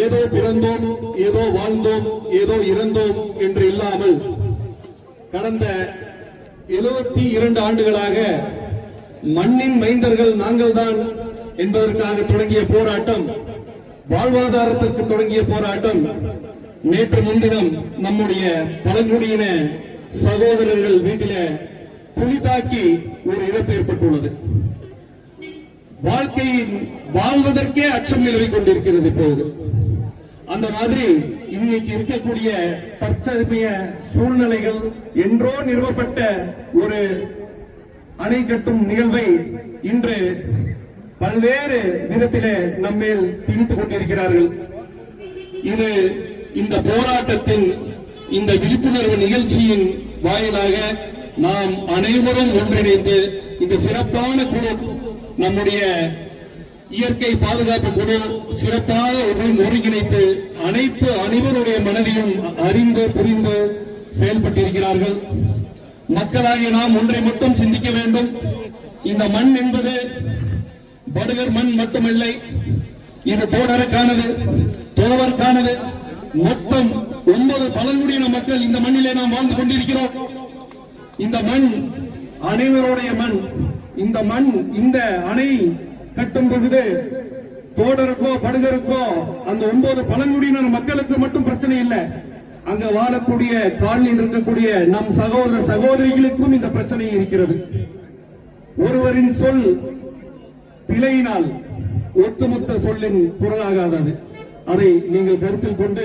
ஏதோ பிறந்தோம், ஏதோ வாழ்ந்தோம், ஏதோ இறந்தோம் என்று இல்லாமல் கடந்த 72 ஆண்டுகளாக மண்ணின் மைந்தர்கள் நாங்கள்தான் என்பதற்காக தொடங்கிய போராட்டம், வாழ்வாதாரத்திற்கு தொடங்கிய போராட்டம் நேற்று முன்தினம் நம்முடைய பழங்குடியின சகோதரர்கள் வீட்டில புலிதாக்கி ஒரு இழப்பு ஏற்பட்டுள்ளது. வாழ்க்கையின் வாழ்வதற்கே அச்சம் நிலவிக் கொண்டிருக்கிறது. இப்போது அந்த மாதிரி இன்னைக்கு இருக்கக்கூடிய தற்சமய சூழ்நிலைகள், என்றோ நிறுவப்பட்ட ஒரு அணை கட்டும் நிகழ்வை இன்று பல்வேறு விதத்திலே நம்மேல் திணித்துக் கொண்டிருக்கிறார்கள். இது இந்த போராட்டத்தின், இந்த விழிப்புணர்வு நிகழ்ச்சியின் வாயிலாக நாம் அனைவரும் ஒன்றிணைந்து இந்த சிறப்பான குழு, நம்முடைய இயற்கை பாதுகாப்பு குழு சிறப்பாக ஒருங்கிணைத்து அனைவருடைய மனதையும் அறிந்து புரிந்து செயல்பட்டிருக்கிறார்கள். மக்களாகிய நாம் ஒன்றை மட்டும் சிந்திக்க வேண்டும். இந்த மண் என்பது படுகர் மண் மட்டுமில்லை, இது தோடருக்கானது, தோவருக்கானது. மொத்தம் 9 பழங்குடியின மக்கள் இந்த மண்ணிலே நாம் வாழ்ந்து கொண்டிருக்கிறோம். இந்த மண் அனைவருடைய மண். இந்த மண், இந்த அணை கட்டும் பொழுது தோடருக்கோ படுகருக்கோ அந்த 9 பழங்குடியினர் மக்களுக்கு மட்டும் பிரச்சனை இல்லை, அங்க வாழக்கூடிய காலனியில் இருக்கக்கூடிய நம் சகோதர சகோதரிகளுக்கும் இந்த பிரச்சனை இருக்கிறது. ஒருவரின் சொல் பிழையினால் ஒட்டுமொத்த சொல்லின் குரலாகாதது. அதை நீங்கள் கருத்தில் கொண்டு